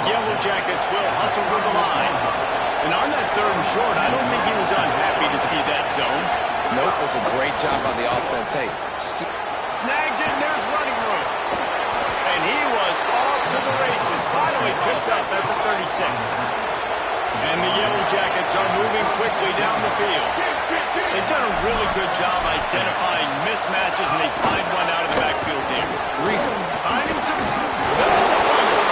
Yellow Jackets will hustle to the line. And on that 3rd and short, I don't think he was unhappy to see that zone. Nope, it was a great job on the offense. Hey, snags it, and there's running room. And he was off to the races. Finally tripped up at the 36. And the Yellow Jackets are moving quickly down the field. They've done a really good job identifying mismatches, and they find one out of the backfield there. Reason. Finding some... That's a fumble.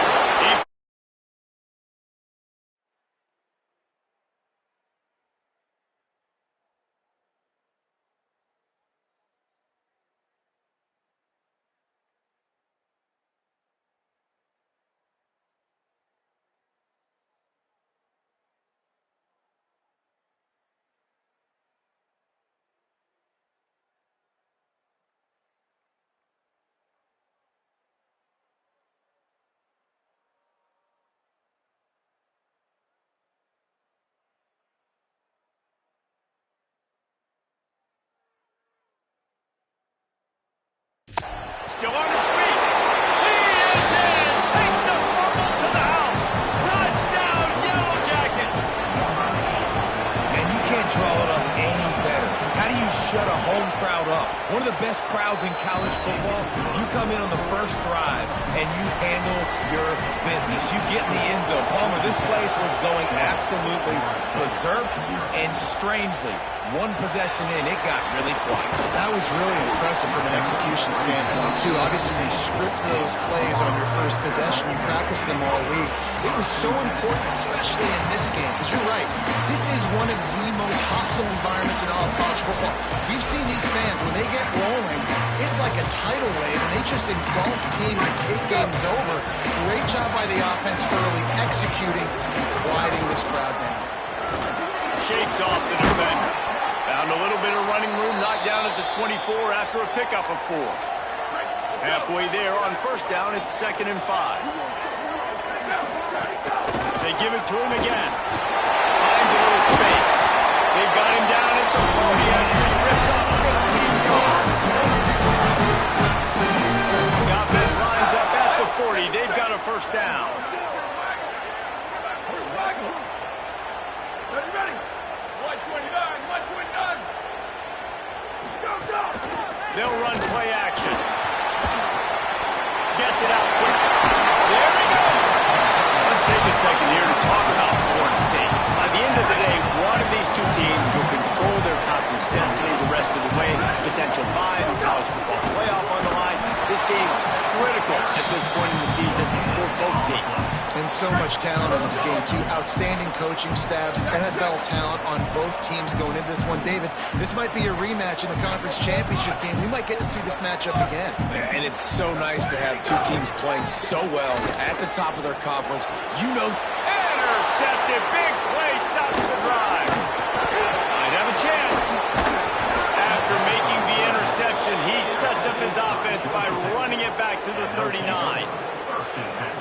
Still on his feet. He is in. Takes the fumble to the house. Touchdown, Yellow Jackets. And you can't draw it up any better. How do you shut a home crowd up? One of the best crowds in college football. You come in on the first drive, and you handle your business. You get in the end zone. Palmer, this place was going absolutely berserk, and strangely, one possession in, it got really quiet. That was really impressive from an execution standpoint, too. Obviously, you script those plays on your first possession. You practice them all week. It was so important, especially in this game, because you're right. This is one of the most hostile environments in all of college football. You've seen these fans, when they get rolling, it's like a tidal wave, and they just engulf teams and take games over. Great job by the offense early, executing and quieting this crowd down. Shakes off the defender. Found a little bit of running room, knocked down at the 24 after a pickup of 4. Halfway there on first down, it's 2nd and 5. They give it to him again. Finds a little space. They've got him down at the 40 after he ripped off 15 yards. The offense lines up at the 40. They've got a first down. They'll run play action. Gets it out quick. There he goes. Let's take a second here to talk about Florida State. By the end of the day, one of these two teams will control their conference destiny the rest of the way. Potential bye in the college football playoff on the line. This game critical at this point in the season for both teams. And so much talent in this game, too. Outstanding coaching staffs, NFL talent on both teams going into this one. David, this might be a rematch in the conference championship game. We might get to see this matchup again. And it's so nice to have two teams playing so well at the top of their conference. You know, intercepted. Big play stops the drive. Might have a chance. After making the interception, he sets up his offense by running it back to the 39.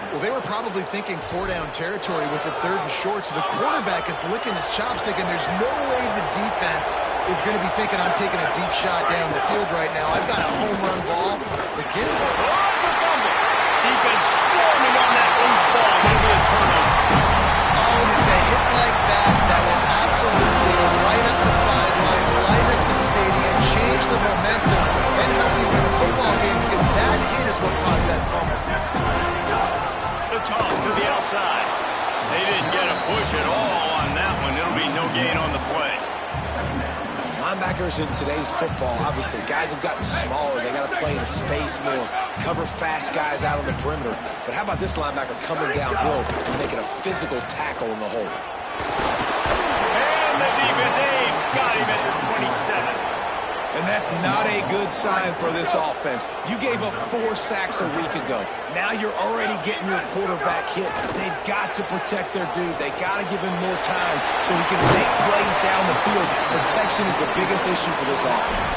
Well, they were probably thinking 4-down territory with the 3rd and short, so the quarterback is licking his chops thinking there's no way the defense is going to be thinking I'm taking a deep shot down the field right now. I've got a home run ball. Again, oh, it's a fumble. Defense swarming on that loose ball. It'll be a turnover. Oh, and it's a hit like that that will absolutely light up the sideline, light up the stadium, change the momentum, and help you win a football game, because that hit is what caused that fumble. The toss to the outside. They didn't get a push at all on that one. It'll be no gain on the play. linebackers in today's football, obviously, guys have gotten smaller. They got to play in space more, cover fast guys out on the perimeter. But how about this linebacker coming downhill and making a physical tackle in the hole? And the defense got him at the 27. And that's not a good sign for this offense. You gave up 4 sacks a week ago. Now you're already getting your quarterback hit. They've got to protect their dude. They got to give him more time so he can make plays down the field. Protection is the biggest issue for this offense.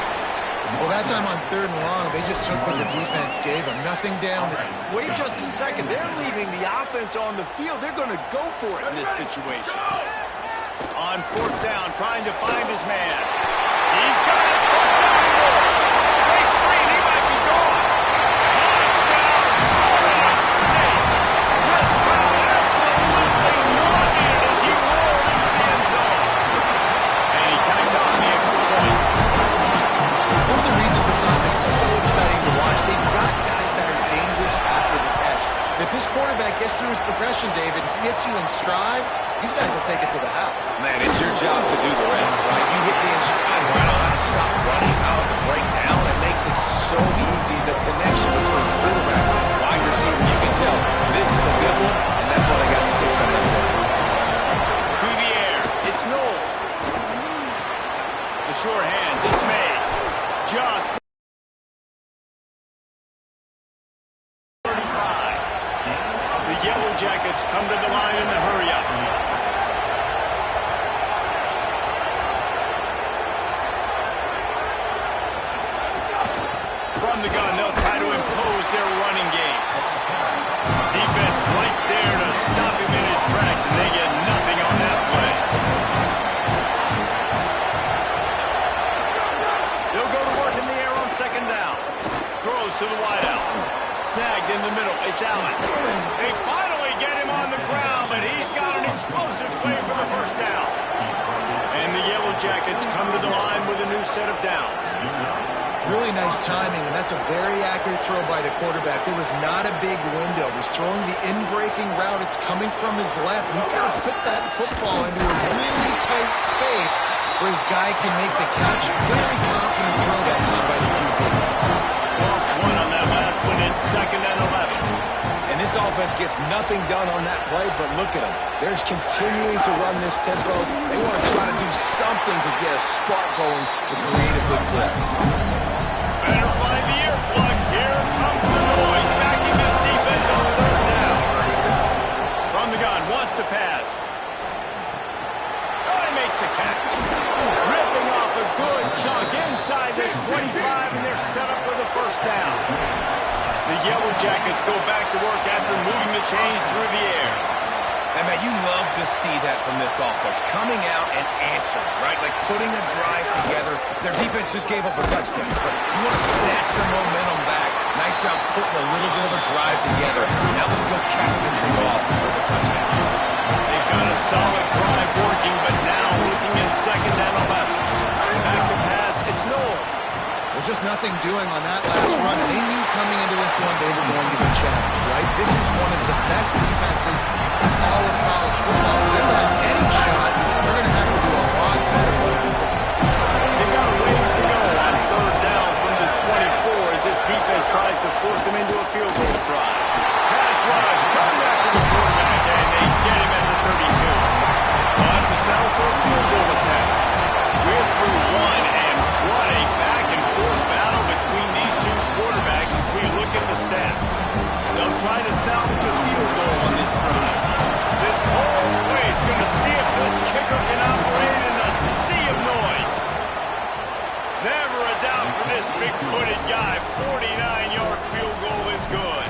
Well, that time on 3rd and long, they just took what the defense gave them. Nothing down. Wait just a second. They're leaving the offense on the field. They're going to go for it in this situation. On 4th down, trying to find his man. He's got it. First down and more. Breaks free, and he might be gone. Touchdown, Florida State. This crowd quarterback gets through his progression, David, he hits you in stride, these guys will take it to the house. Man, it's your job to do the rest, right? You hit me in stride where I don't have to stop running. I don't have to break down. It makes it so easy. The connection between quarterback and wide receiver, you can tell this is a good one, and that's why they got 6 on that play. To the air, it's Knowles. The short hands, it's made. Just 35. The Yellow Jackets come to the line in the hurry-up. From the gun, they'll try to impose their running game. Defense right there to stop him in his tracks, and they get nothing on that play. They'll go to work in the air on second down. Throws to the wideout. Snagged in the middle. It's Allen. They finally get him on the ground, but he's got an explosive play for the first down. And the Yellow Jackets come to the line with a new set of downs. Really nice timing, and that's a very accurate throw by the quarterback. There was not a big window. He's throwing the in-breaking route. It's coming from his left. He's got to fit that football into a really tight space where his guy can make the catch. Very confident throw that time by the QB. Lost one on that last one. It's 2nd and 11. And this offense gets nothing done on that play, but look at them. They're continuing to run this tempo. They want to try to do something to get a spark going to create a big play. Better find the earplugs. Here comes the noise, backing this defense on 3rd down. From the gun, wants to pass. Oh, he makes the catch. Ripping off a good chunk inside the 25, and they're set up for the first down. The Yellow Jackets go back to work after moving the chains through the air. And, man, you love to see that from this offense. Coming out and answering, right? Like putting a drive together. Their defense just gave up a touchdown, but you want to snatch the momentum back. Nice job putting a little bit of a drive together. Now let's go cap this thing off with a touchdown. They've got a solid drive working, but now looking in 2nd and 11. Back to pass, it's Knowles. Well, just nothing doing on that last run. They knew coming into this one they were going to be challenged, right? This is one of the best defenses in all of college football. For them to have any shot, they're going to have to do a lot better running the football. They've got a ways to go on 3rd down from the 24 as this defense tries to force them into a field goal try. Pass rush, coming after the quarterback, and they get him at the 32. They'll have to settle for a field goal attempt. We're through one, and what a back-and-forth battle between these two quarterbacks as we look at the stats. They'll try to salvage a field goal on this drive. This whole play is going to see if this kicker can operate in a sea of noise. Never a doubt for this big-footed guy. 49-yard field goal is good.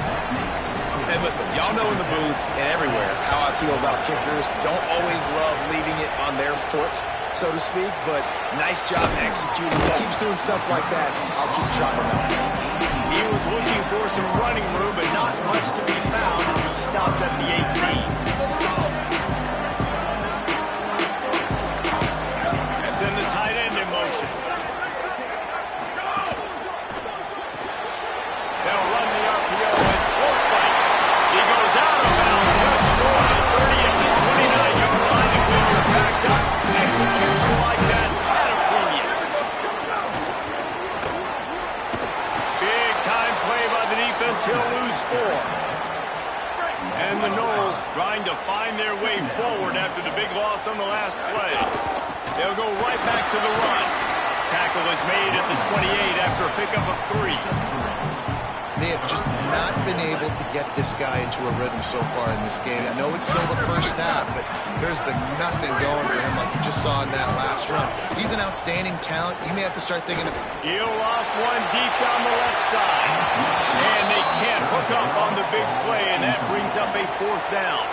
And listen, y'all know in the booth and everywhere how I feel about kickers. Don't always love leaving it on their foot, so to speak, but nice job executing. He keeps doing stuff like that. I'll keep chalking up. He was looking for some running room, but not much to be found as he stopped at the 18. And send the tight end in motion. They'll run the RPO and fork fight. He goes out of bounds just short of 30 at the 29-yard line, and when you're backed up, execution like that at a premium. Big time play by the defense. He'll lose 4. And the Knowles trying to find their way forward after the big loss on the last play. They'll go right back to the run. Tackle is made at the 28 after a pickup of 3. They have just not been able to get this guy into a rhythm so far in this game. I know it's still the first half, but there's been nothing going for him like you just saw in that last run. He's an outstanding talent. You may have to start thinking of... He'll off one deep down the left side. And they can't hook up on the big play, and that brings up a 4th down.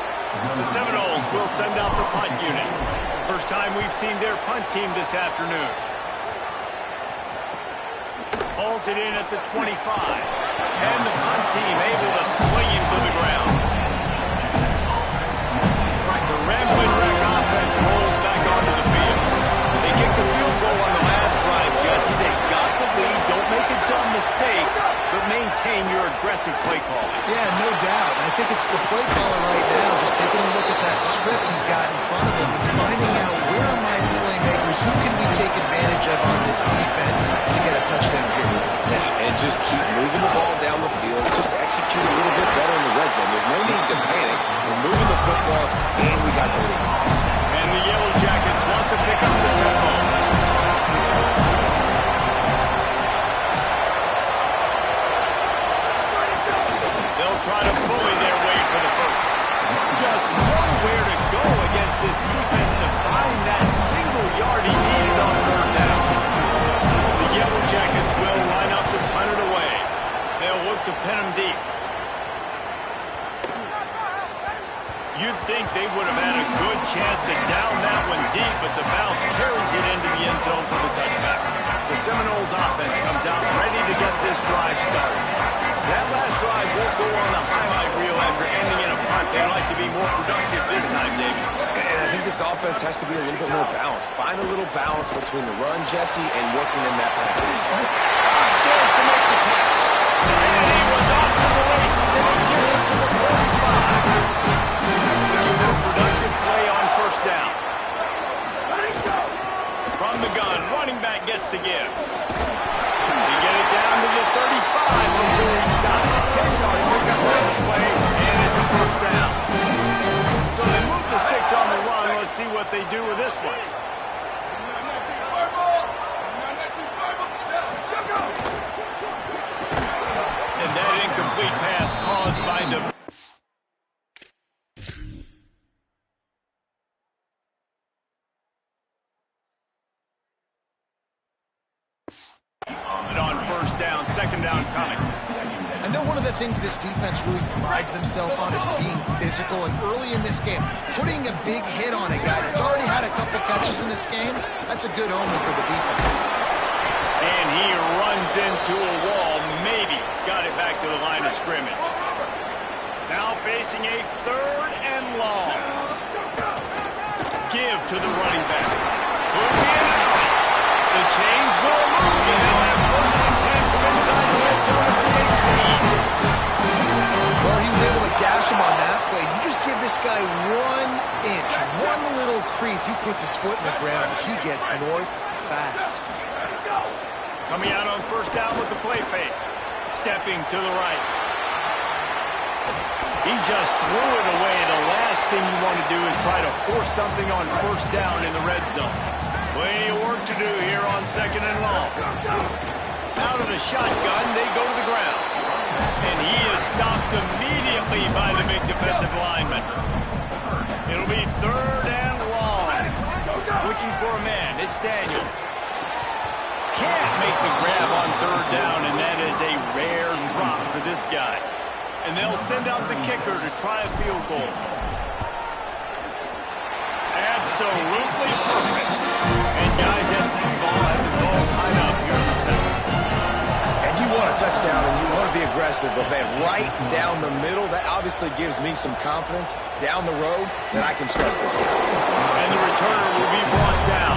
The Seminoles will send out the punt unit. First time we've seen their punt team this afternoon. Hauls it in at the 25. And the punt team able to sling him to the ground. The Ramblin' Wreck offense rolls back onto the field. They kicked the field goal on the last drive, Jesse. They got the lead. Don't make a dumb mistake, but maintain your aggressive play calling. Yeah, no doubt. I think it's the play play caller right now, just taking a look at that script he's got in front of him and finding out where are my playmakers, who can we take advantage of on this defense to get a touchdown here. Yeah, and just keep moving the ball down the field. Just execute a little bit better in the red zone. There's no need to panic. We're moving the football, and we got the lead. And the Yellow Jackets want to pick up the tempo. They'll try to bully their way for the first. Just nowhere to go against this defense to find that single yard he needed on third down. The Yellow Jackets will line up to punt it away. They'll look to pin him deep. You'd think they would have had a good chance to down that one deep, but the bounce carries it into the end zone for the touchback. The Seminoles offense comes out ready to get this drive started. That last drive won't go on the highlight reel after ending in a punt. They'd like to be more productive this time, David. And I think this offense has to be a little bit more balanced. Find a little balance between the run, Jesse, and working in that pass. Upstairs to make the catch. And he was off to the races, and it gets him to the 45. Looking for a productive play on first down. From the gun, running back gets to give. They get it down to the 35 before he stopped. 10-yard pickup on the play, and it's a first down. So they move the sticks on the run. Let's see what they do with this one. And that incomplete pass caused by the... on first down, second down coming. I know one of the things this defense really prides themselves on is being physical, and early in this game, putting a big hit on a guy that's already had a couple catches in this game, that's a good omen for the defense. And he runs into a wall, maybe got it back to the line of scrimmage. Now facing a third and long. Give to the running back. Could be an alley. The chains will move, and they'll have first and 10 from inside the red zone at the 18. Well, he was able to gash him on that play. You just give this guy 1 inch, one little crease, he puts his foot in the ground. He gets north fast. Coming out on first down with the play fake. Stepping to the right. He just threw it away. The last thing you want to do is try to force something on first down in the red zone. Plenty of work to do here on second and long. Out of the shotgun, they go to the ground. And he is stopped immediately by the big defensive lineman. It'll be third and long. Looking for a man. It's Daniels. Can't make the grab on third down, and that is a rare drop for this guy. And they'll send out the kicker to try a field goal. Absolutely perfect. And guys, that three ball has us all tied up here in the second. And you want a touchdown, and you want to be aggressive, but man, right down the middle, that obviously gives me some confidence down the road that I can trust this guy. And the returner will be brought down.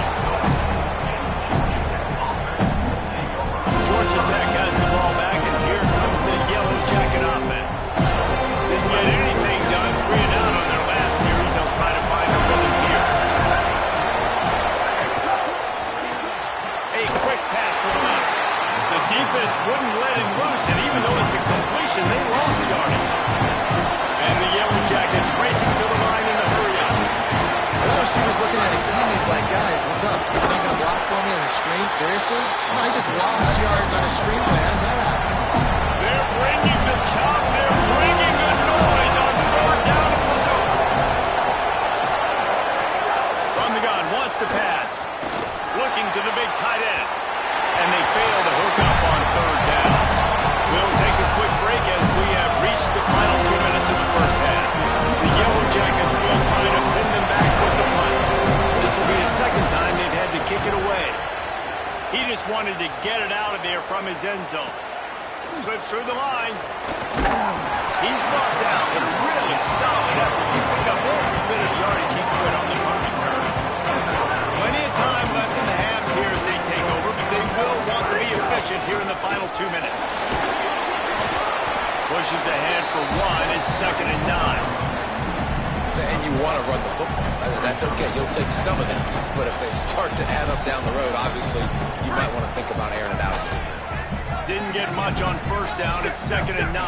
Georgia Tech has the ball back, and here comes the Yellow Jacket offense. Didn't get anything done, 3 and out on their last series. They'll try to find a rhythm here. A quick pass to the left. The defense wouldn't let him loose, and even though it's a completion, they lost yardage. And the Yellow Jackets racing to the line in the hurry-up. The receiver's looking at his teammates like, guys, what's up? You're not going to block for me on the screen? Seriously? No, he just lost yards on a screen play. How does that happen? They're bringing the chop. They're bringing the noise on third down at the goal. From the gun, wants to pass. Looking to the big tight end. And they fail to hook up on third down. We'll take a quick break as we have reached the final 2 minutes of the first half. The Yellow Jackets will try to pin them back with the punt. This will be the second time they've had to kick it away. He just wanted to get it out of there from his end zone. Slips through the line. He's brought down with a really solid effort. He picked up every bit of yardage he could on the punt return. Plenty of time left in the half here as they take over, but they will want to be efficient here in the final 2 minutes. Pushes ahead for 1. It's 2nd and 9. you want to run the football. That's okay. You'll take some of these. But if they start to add up down the road, obviously, you might want to think about airing it out a little bit. Didn't get much on first down. It's 2nd and 9.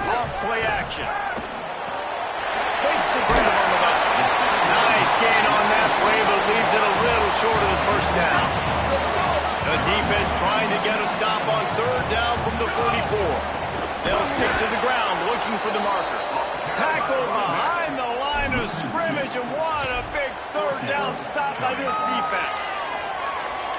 Off play action. Makes the grab on the left. Nice gain on that play, but leaves it a little short of the first down. The defense trying to get a stop on 3rd down from the 44. They'll stick to the ground, looking for the marker. Tackle behind the line of scrimmage, and what a big 3rd down stop by this defense.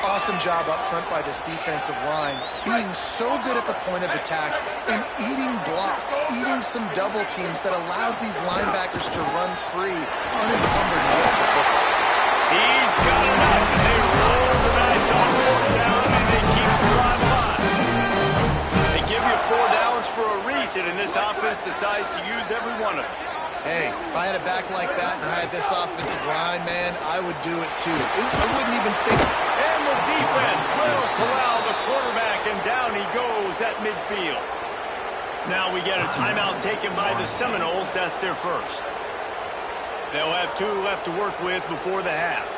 Awesome job up front by this defensive line, being so good at the point of attack and eating blocks, eating some double teams that allows these linebackers to run free, unencumbered to get to the football. He's got it up, and they roll the dice on 4th down, and they keep the drive alive. They give you 4 downs for a reason, and this offense decides to use every one of them. Hey, if I had a back like that and I had this offensive line, man, I would do it too. I wouldn't even think. And the defense will corral the quarterback, and down he goes at midfield. Now we get a timeout taken by the Seminoles. That's their first. They'll have 2 left to work with before the half.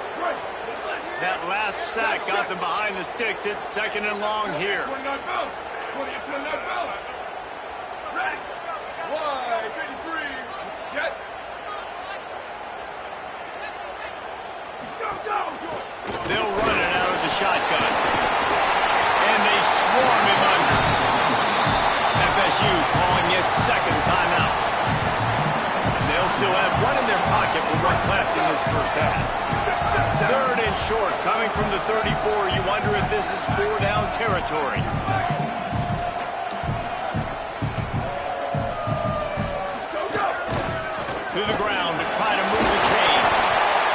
That last sack got them behind the sticks. It's 2nd and long here. 29 bells. 29 bells. Ready. Wide. 53. Get. Go, go. They'll run it out of the shotgun. And they swarm him under. FSU calling its 2nd timeout. And they'll still have 1 in their pocket for what's left in this first half. 3rd and short, coming from the 34. You wonder if this is 4 down territory. To the ground to try to move the chains.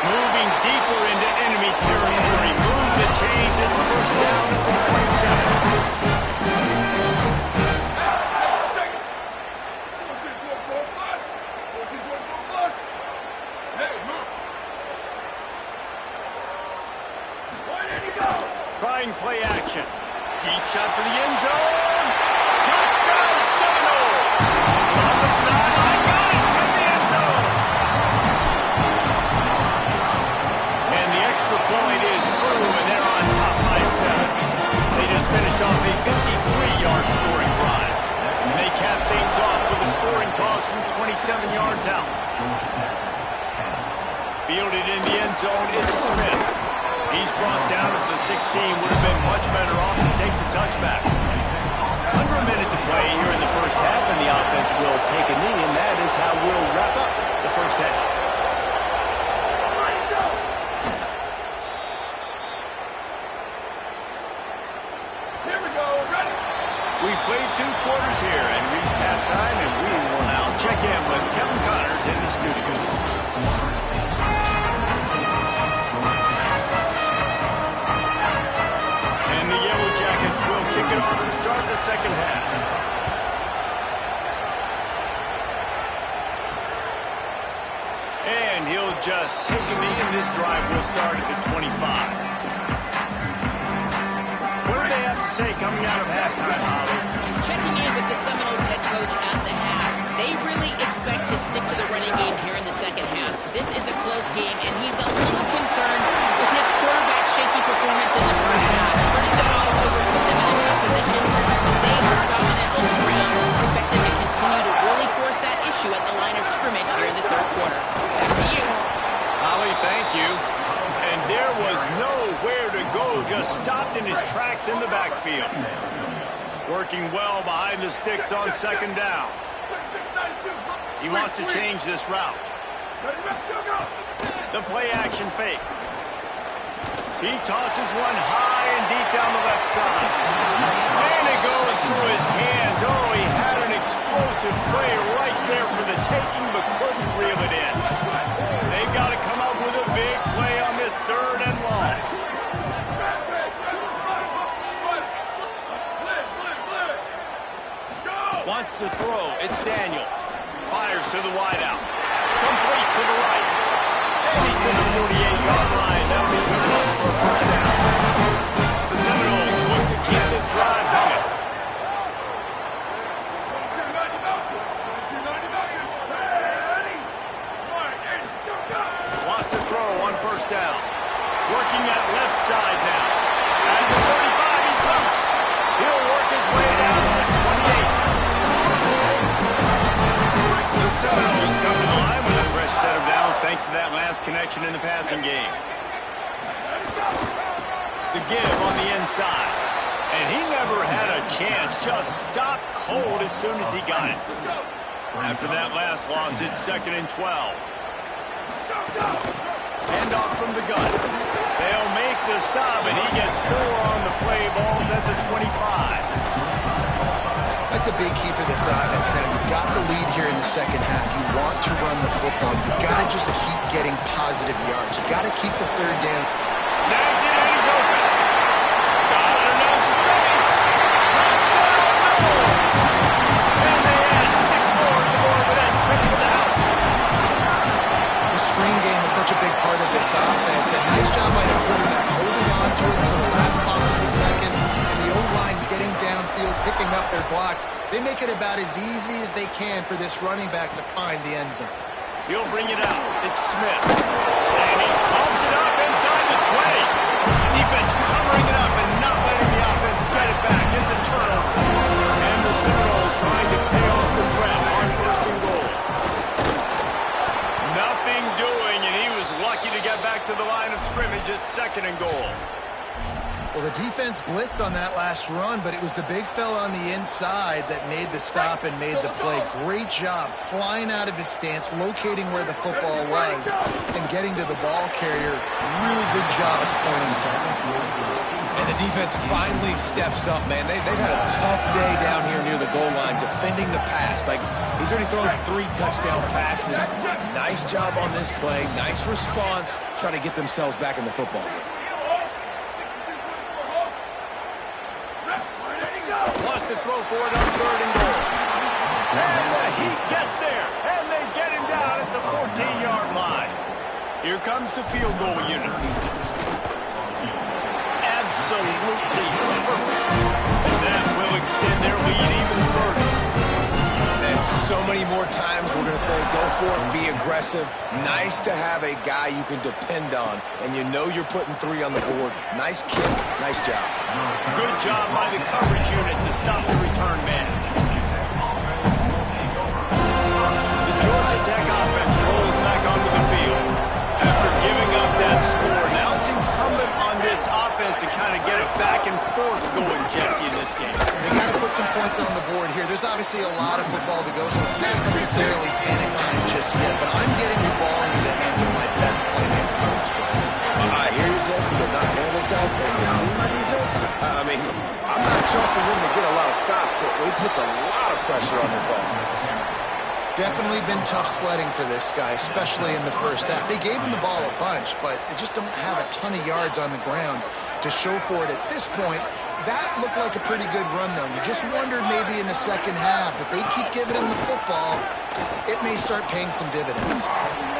Moving deeper into enemy territory. Move the chains. It's 1st down at the 27. Trying play action. Deep shot for the end zone. Touchdown, Seminoles. On the sideline, got it in the end zone. And the extra point is true, and they're on top by 7. They just finished off a 53-yard scoring drive. And they cap things off with a scoring toss from 27 yards out. Fielded in the end zone, it's Smith. He's brought down at the 16. Would have been much better off to take the touchback. Under a minute to play here in the first half, and the offense will take a knee, and that is how we'll wrap up the first half. Here we go. Ready. We've played 2 quarters here and reached halftime, and we will now check in with Kevin Connors in the studio. And the Yellow Jackets will kick it off to start the second half. And he'll just take a knee, and this drive will start at the 25. What do they have to say coming out of halftime, Holly? Checking in with the Seminoles head coach at the half. They really expect to stick to the running game here in the second half. This is a close game, and he's a little concerned with his quarterback's shaky performance in the first half. Turning the ball over, put them in a tough position. They are dominant on the ground. Expect them to continue to really force that issue at the line of scrimmage here in the 3rd quarter. Back to you. Holly, thank you. And there was nowhere to go, just stopped in his tracks in the backfield. Working well behind the sticks on 2nd down. He wants to change this route. The play action fake. He tosses one high and deep down the left side. And it goes through his hands. Oh, he had an explosive play right there for the taking, but couldn't reel it in. They've got to come up with a big play on this 3rd and long. Wants to throw. It's Daniels. Fires to the wideout. Complete to the right. And he's to the 48-yard line. That'll be good enough for a 1st down. The Seminoles look to keep this drive coming. down. Working that left side now. At the 35, he's loose. He'll work his way down to the 28. The Seminoles come to the line with a fresh set of downs thanks to that last connection in the passing game. The give on the inside. And he never had a chance. Just stopped cold as soon as he got it. After that last loss, it's 2nd and 12. Hand off from the gun. They'll make the stop, and he gets 4 on the play. Ball's at the 25. That's a big key for this offense. Now, you've got the lead here in the second half. You want to run the football. You've got to just keep getting positive yards. You've got to keep the third down. Snags it, and he's open. Got enough space. Touchdown, no! And they add 6 more to the board with that trip to the house. The screen game is such a big part of this offense. A nice job by the quarterback holding on to it until the last possible second. And the O-line getting downfield, picking up their blocks. They make it about as easy as they can for this running back to find the end zone. He'll bring it out. It's Smith. And he pumps it up inside the 20. Defense covering it up and not letting the offense get it back. It's a turnover. And the Seminoles trying to pay off the threat on 1st and goal. Nothing doing, and he was lucky to get back to the line of scrimmage at 2nd and goal. Well, the defense blitzed on that last run, but it was the big fella on the inside that made the stop and made the play. Great job flying out of his stance, locating where the football was, and getting to the ball carrier. Really good job at pointing time. And the defense finally steps up, man. They've had a tough day down here near the goal line defending the pass. Like, he's already thrown 3 touchdown passes. Nice job on this play. Nice response. Trying to get themselves back in the football game. Wants to throw for it on 3rd and goal. And the Heat gets there. And they get him down at the 14-yard line. Here comes the field goal unit. Absolutely perfect. And that will extend their lead even further. And so many more times we're going to say, go for it, be aggressive. Nice to have a guy you can depend on, and you know you're putting 3 on the board. Nice kick, nice job. Good job by the coverage unit to stop the return man. The Georgia Tech offense rolls back onto the field. After giving up that score, now it's incumbent on this offense to kind of get it back and forth going, Jesse, in this game. They got to put some points on the board here. There's obviously a lot of football to go, so it's not necessarily panic time just yet, but I'm getting the ball into the hands of my best playmakers on this drive. I hear you, Jesse, but not panic time. And you see my defense? I mean, I'm not trusting them to get a lot of stops, so it puts a lot of pressure on this offense. Definitely been tough sledding for this guy, especially in the first half. They gave him the ball a bunch, but they just don't have a ton of yards on the ground to show for it at this point. That looked like a pretty good run, though. You just wondered maybe in the second half, if they keep giving him the football, it may start paying some dividends.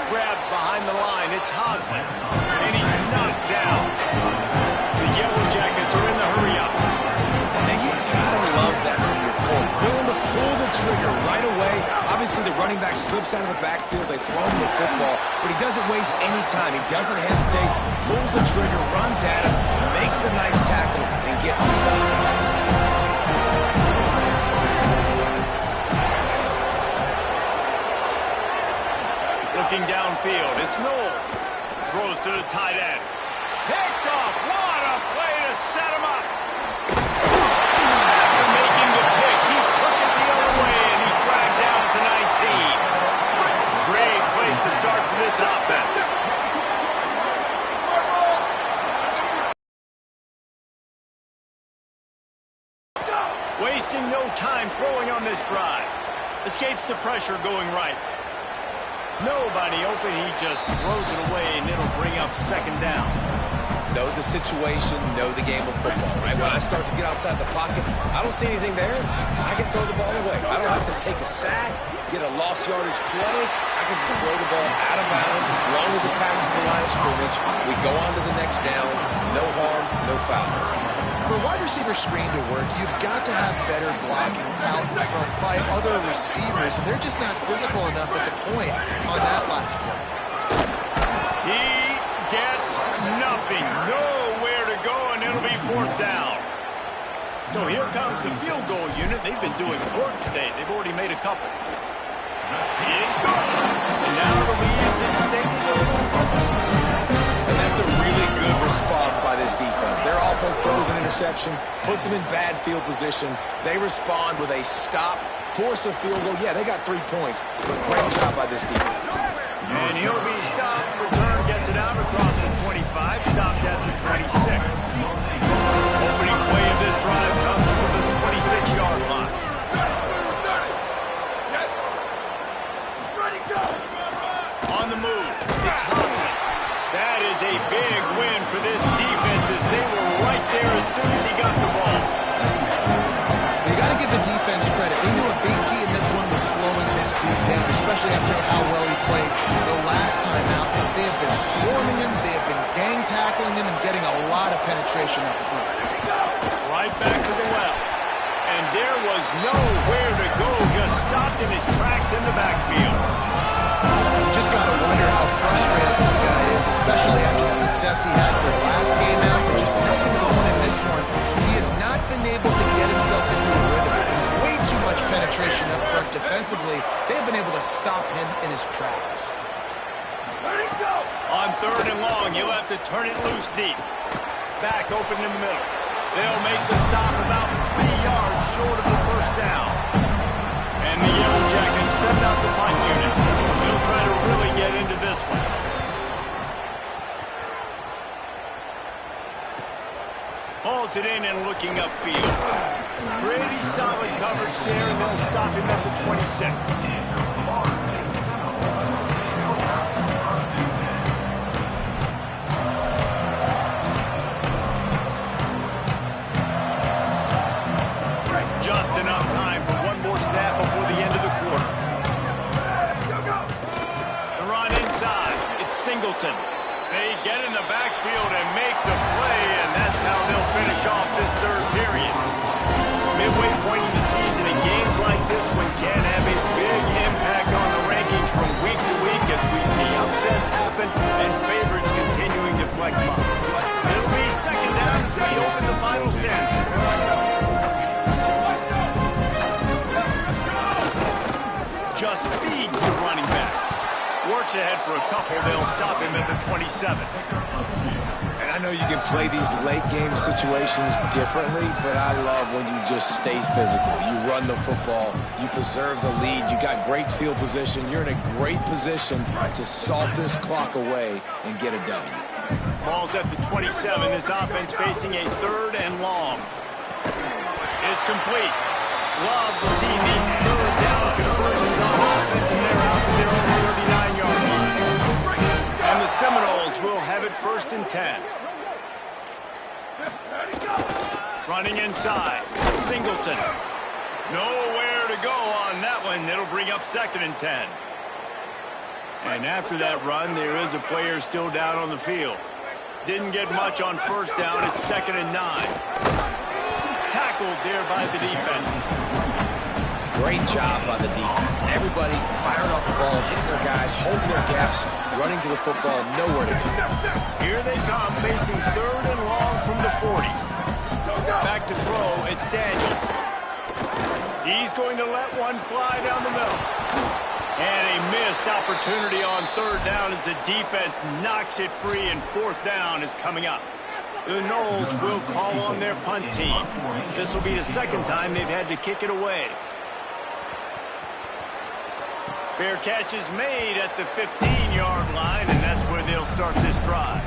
Grab behind the line. It's Hosman. And he's knocked down. The Yellow Jackets are in the hurry-up. And you gotta love that from your court. Willing to pull the trigger right away. Obviously, the running back slips out of the backfield. They throw him the football, but he doesn't waste any time. He doesn't hesitate, pulls the trigger, runs at him, makes the nice tackle, and gets the stop. Looking downfield, it's Knowles. Throws to the tight end. Picked off. What a play to set him up. After making the pick, he took it the other way, and he's dragged down at the 19. Great place to start for this offense. Wasting no time throwing on this drive. Escapes the pressure going right. Nobody open, he just throws it away, and it'll bring up 2nd down. Know the situation, know the game of football, right? When I start to get outside the pocket, I don't see anything there, I can throw the ball away. I don't have to take a sack, get a lost yardage play. I can just throw the ball out of bounds as long as it passes the line of scrimmage. We go on to the next down. No harm, no foul. For a wide receiver screen to work, you've got to have better blocking out in front by other receivers, and they're just not physical enough at the point on that last play. He gets nothing. Nowhere to go, and it'll be 4th down. So here comes the field goal unit. They've been doing work today. They've already made a couple. It's good. And now the lead is extended a little further. And that's a really good response by this defense. Their offense throws an interception, puts them in bad field position. They respond with a stop, force a field goal. Yeah, they got 3 points, but great job by this defense. And he'll be stopped. Return gets it out across the 25, stopped at the 26. Opening play of this drive comes from the 26-yard line. 30. Get. Ready, go. On the move, it's Hobson. That is a big win for this defense as they were right there as soon as he got the ball. You got to give the defense credit. They knew a big key in this one was slowing this dude down, especially after how well he played the last time out. They have been swarming him, they have been gang tackling him, and getting a lot of penetration up front. Right back to the well. And there was nowhere to go, just stopped in his tracks in the backfield. You just got to wonder how frustrated this guy is, especially after the success he had their last game out, but just nothing going in this one. He has not been able to get himself into a rhythm. Way too much penetration up front defensively. They've been able to stop him in his tracks. Ready, go. On 3rd and long, you'll have to turn it loose deep. Back open in the middle. They'll make the stop about 3 yards short of the 1st down. And the Yellow Jackets send out the punt unit. They'll try to really get into this one. Hauls it in and looking upfield. Pretty solid coverage there, and they'll stop him at the 26. Just enough time for one more snap before the end of the quarter. The run inside. It's Singleton. They get in the backfield and make the play, and that's how they'll finish off this 3rd period. Midway point in the season, and games like this one can have a big impact on the rankings from week to week as we see upsets happen and favorites continuing to flex muscle. It'll be 2nd down as we open the final stanza. Just feeds the running back. Works ahead for a couple. They'll stop him at the 27. And I know you can play these late game situations differently, but I love when you just stay physical. You run the football, you preserve the lead, you got great field position. You're in a great position to salt this clock away and get a W. Ball's at the 27. This offense facing a 3rd and long. It's complete. Love to see these 3rd down conversions on offense, and they're out to their own 39-yard line. And the Seminoles will have it 1st and 10. Running inside. Singleton. Nowhere to go on that one. It'll bring up 2nd and 10. And after that run, there is a player still down on the field. Didn't get much on 1st down. It's 2nd and 9. Tackled there by the defense. Great job by the defense. Everybody firing off the ball, hitting their guys, holding their gaps, running to the football, nowhere to go. Here they come, facing 3rd and long from the 40. Back to throw, it's Daniels. He's going to let one fly down the middle. And a missed opportunity on 3rd down as the defense knocks it free, and 4th down is coming up. The Noles will call on their punt team. This will be the 2nd time they've had to kick it away. Fair catch is made at the 15-yard line, and that's where they'll start this drive.